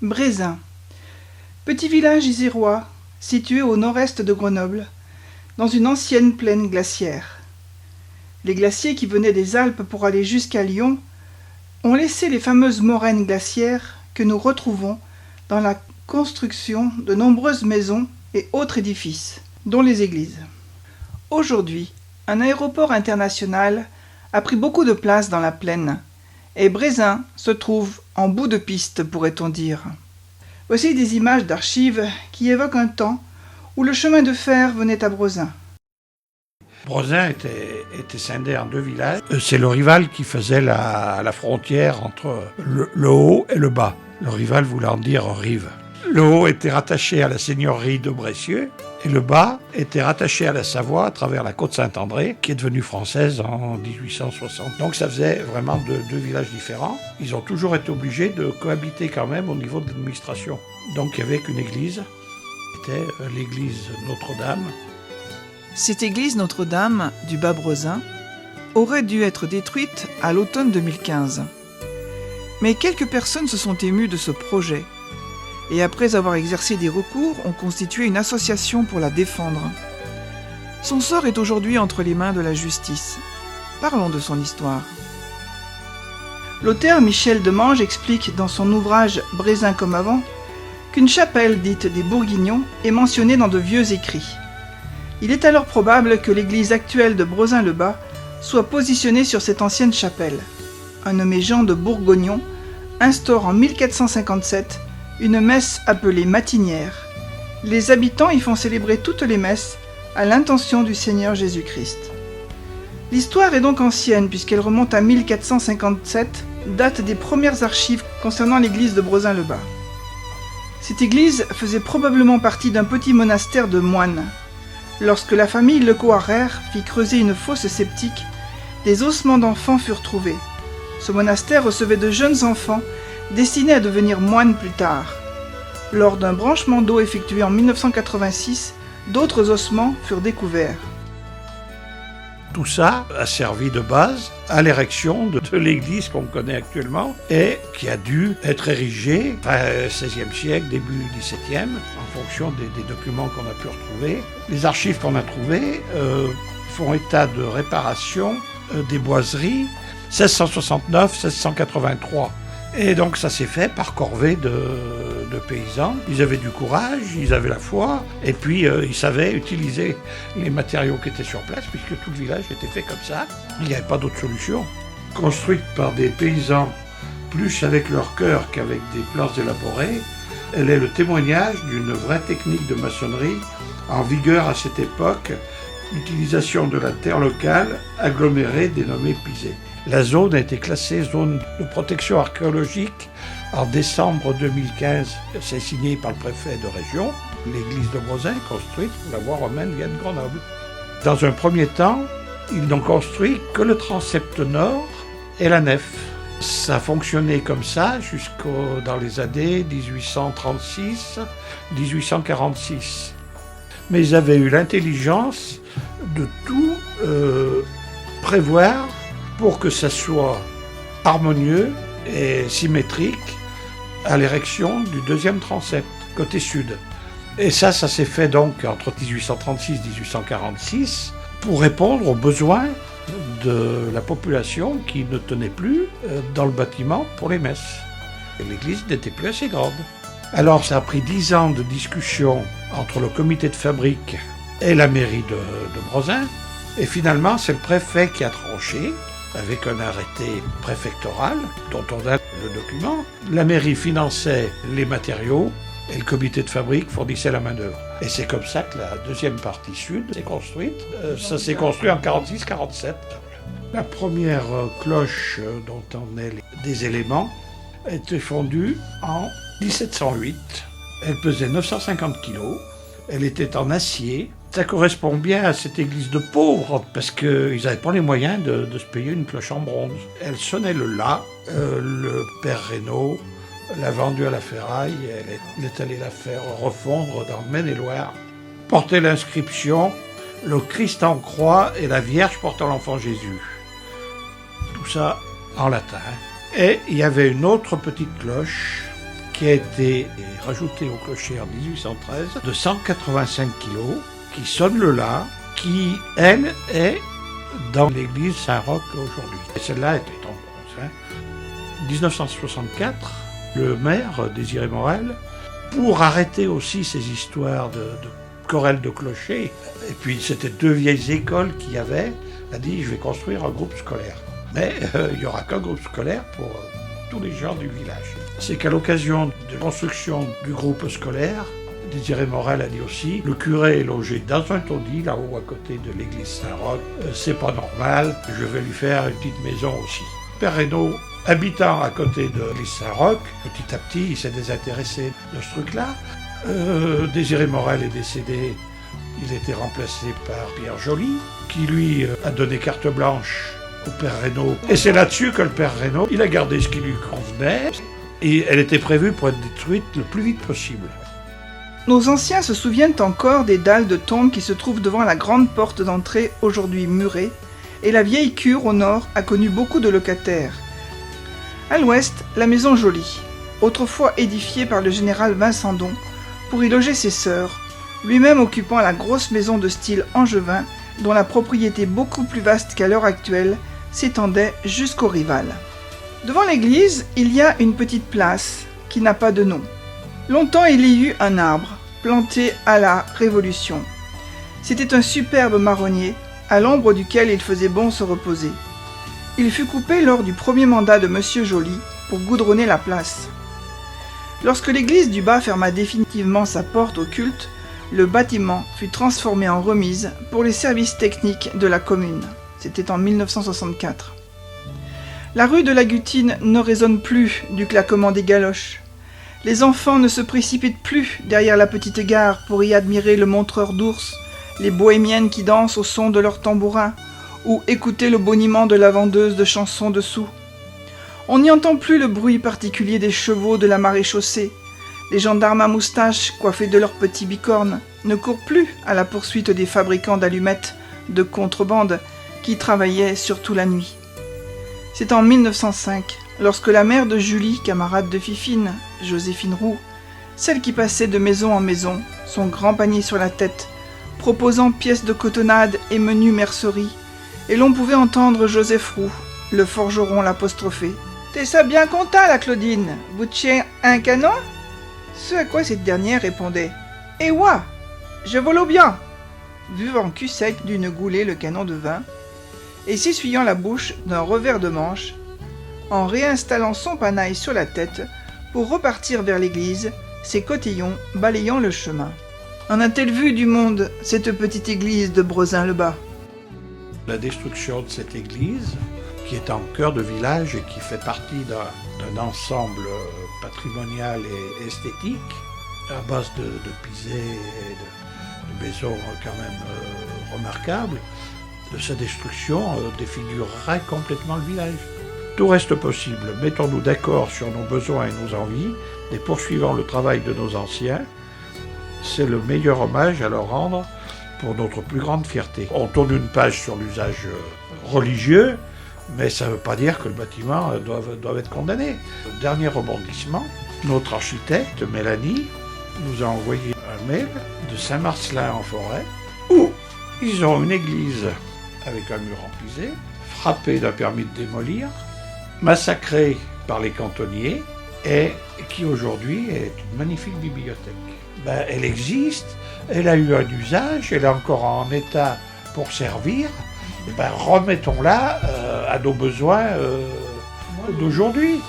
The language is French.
Brézin. Petit village isérois, situé au nord-est de Grenoble, dans une ancienne plaine glaciaire. Les glaciers qui venaient des Alpes pour aller jusqu'à Lyon ont laissé les fameuses moraines glaciaires que nous retrouvons dans la construction de nombreuses maisons et autres édifices, dont les églises. Aujourd'hui, un aéroport international a pris beaucoup de place dans la plaine, et Brézin se trouve en bout de piste, pourrait-on dire. Voici des images d'archives qui évoquent un temps où le chemin de fer venait à Brézin. Brézin était scindé en deux villages. C'est le rival qui faisait la frontière entre le haut et le bas. Le rival voulant dire rive. Le haut était rattaché à la seigneurie de Bressieux et le bas était rattaché à la Savoie à travers la côte Saint-André qui est devenue française en 1860. Donc ça faisait vraiment deux villages différents. Ils ont toujours été obligés de cohabiter quand même au niveau de l'administration. Donc il n'y avait qu'une église, c'était l'église Notre-Dame. Cette église Notre-Dame du Bas-Brézin aurait dû être détruite à l'automne 2015. Mais quelques personnes se sont émues de ce projet et après avoir exercé des recours, ont constitué une association pour la défendre. Son sort est aujourd'hui entre les mains de la justice. Parlons de son histoire. L'auteur Michel Demange explique dans son ouvrage « Brézin comme avant » qu'une chapelle dite des Bourguignons est mentionnée dans de vieux écrits. Il est alors probable que l'église actuelle de Brézin-le-Bas soit positionnée sur cette ancienne chapelle. Un nommé Jean de Bourgognon instaure en 1457 une messe appelée matinière. Les habitants y font célébrer toutes les messes à l'intention du Seigneur Jésus-Christ. L'histoire est donc ancienne puisqu'elle remonte à 1457, date des premières archives concernant l'église de Brézin-le-Bas. Cette église faisait probablement partie d'un petit monastère de moines. Lorsque la famille Le Coarrère fit creuser une fosse septique, des ossements d'enfants furent trouvés. Ce monastère recevait de jeunes enfants destinés à devenir moines plus tard. Lors d'un branchement d'eau effectué en 1986, d'autres ossements furent découverts. Tout ça a servi de base à l'érection de l'église qu'on connaît actuellement et qui a dû être érigée fin XVIe siècle, début XVIIe, en fonction des documents qu'on a pu retrouver. Les archives qu'on a trouvées font état de réparation des boiseries 1669-1683. Et donc ça s'est fait par corvée de paysans. Ils avaient du courage, ils avaient la foi, et puis ils savaient utiliser les matériaux qui étaient sur place, puisque tout le village était fait comme ça. Il n'y avait pas d'autre solution. Construite par des paysans, plus avec leur cœur qu'avec des plans élaborés, elle est le témoignage d'une vraie technique de maçonnerie en vigueur à cette époque, l'utilisation de la terre locale agglomérée dénommée pisé. La zone a été classée zone de protection archéologique en décembre 2015. C'est signé par le préfet de région. L'église de Brézin, construite sous la voie romaine, vient de Grenoble. Dans un premier temps, ils n'ont construit que le transept nord et la nef. Ça a fonctionné comme ça dans les années 1836-1846. Mais ils avaient eu l'intelligence de tout prévoir pour que ça soit harmonieux et symétrique à l'érection du deuxième transept, côté sud. Et ça s'est fait donc entre 1836 et 1846 pour répondre aux besoins de la population qui ne tenait plus dans le bâtiment pour les messes. Et l'église n'était plus assez grande. Alors ça a pris 10 ans de discussion entre le comité de fabrique et la mairie de Brézin. Et finalement, c'est le préfet qui a tranché avec un arrêté préfectoral dont on a le document. La mairie finançait les matériaux et le comité de fabrique fournissait la main-d'œuvre. Et c'est comme ça que la deuxième partie sud s'est construite. Ça s'est construit en 46-47. La première cloche dont on a des éléments a été fondue en 1708. Elle pesait 950 kg. Elle était en acier. Ça correspond bien à cette église de pauvres, parce qu'ils n'avaient pas les moyens de se payer une cloche en bronze. Elle sonnait le la. Le père Reynaud l'a vendue à la ferraille, elle est allée la faire refondre dans Maine-et-Loire. Portait l'inscription « Le Christ en croix et la Vierge portant l'enfant Jésus ». Tout ça en latin. Et il y avait une autre petite cloche qui a été rajoutée au clocher en 1813 de 185 kg, qui sonne le la, qui, elle, est dans l'église Saint-Roch aujourd'hui. Et celle-là était en bronze. 1964, le maire, Désiré Morel, pour arrêter aussi ces histoires de chorales de clocher, et puis c'était 2 vieilles écoles qu'il y avait, a dit je vais construire un groupe scolaire. Mais il n'y aura qu'un groupe scolaire pour tous les gens du village. C'est qu'à l'occasion de la construction du groupe scolaire, Désiré Morel a dit aussi, le curé est logé dans un taudis, là-haut à côté de l'église Saint-Roch, c'est pas normal, je vais lui faire une petite maison aussi. Père Reynaud, habitant à côté de l'église Saint-Roch, petit à petit il s'est désintéressé de ce truc-là. Désiré Morel est décédé, il a été remplacé par Pierre Joly, qui lui a donné carte blanche au Père Reynaud. Et c'est là-dessus que le Père Reynaud, il a gardé ce qui lui convenait, et elle était prévue pour être détruite le plus vite possible. Nos anciens se souviennent encore des dalles de tombe qui se trouvent devant la grande porte d'entrée, aujourd'hui murée, et la vieille cure au nord a connu beaucoup de locataires. À l'ouest, la maison Joly, autrefois édifiée par le général Vincendon pour y loger ses sœurs, lui-même occupant la grosse maison de style angevin, dont la propriété beaucoup plus vaste qu'à l'heure actuelle s'étendait jusqu'au Rival. Devant l'église, il y a une petite place qui n'a pas de nom. Longtemps il y eut un arbre, planté à la Révolution. C'était un superbe marronnier, à l'ombre duquel il faisait bon se reposer. Il fut coupé lors du premier mandat de Monsieur Joly pour goudronner la place. Lorsque l'église du Bas ferma définitivement sa porte au culte, le bâtiment fut transformé en remise pour les services techniques de la commune. C'était en 1964. La rue de la Gutine ne résonne plus du claquement des galoches. Les enfants ne se précipitent plus derrière la petite gare pour y admirer le montreur d'ours, les bohémiennes qui dansent au son de leurs tambourins, ou écouter le boniment de la vendeuse de chansons dessous. On n'y entend plus le bruit particulier des chevaux de la maréchaussée. Les gendarmes à moustaches, coiffés de leurs petits bicornes, ne courent plus à la poursuite des fabricants d'allumettes de contrebande qui travaillaient surtout la nuit. C'est en 1905, lorsque la mère de Julie, camarade de Fifine, Joséphine Roux, celle qui passait de maison en maison, son grand panier sur la tête, proposant pièces de cotonnade et menus mercerie, et l'on pouvait entendre Joseph Roux, le forgeron, l'apostropher. « T'es ça bien content, la Claudine, vous tiens un canon ?» Ce à quoi cette dernière répondait « Eh ouah, je vole bien !» buvant cul sec d'une goulée le canon de vin, et s'essuyant la bouche d'un revers de manche, en réinstallant son panail sur la tête pour repartir vers l'église, ses cotillons balayant le chemin. En a-t-elle vu du monde, cette petite église de Brezin-le-Bas ? La destruction de cette église, qui est en cœur de village et qui fait partie d'un ensemble patrimonial et esthétique, à base de pisés et de maisons quand même remarquables, de sa destruction défigurerait complètement le village. Tout reste possible, mettons-nous d'accord sur nos besoins et nos envies, et poursuivant le travail de nos anciens, c'est le meilleur hommage à leur rendre pour notre plus grande fierté. On tourne une page sur l'usage religieux, mais ça ne veut pas dire que le bâtiment doit être condamné. Dernier rebondissement, notre architecte, Mélanie, nous a envoyé un mail de Saint-Marcelin en forêt, où ils ont une église avec un mur en pisé, frappée d'un permis de démolir, massacrée par les cantonniers, et qui aujourd'hui est une magnifique bibliothèque. Elle existe, elle a eu un usage, elle est encore en état pour servir, remettons-la à nos besoins d'aujourd'hui.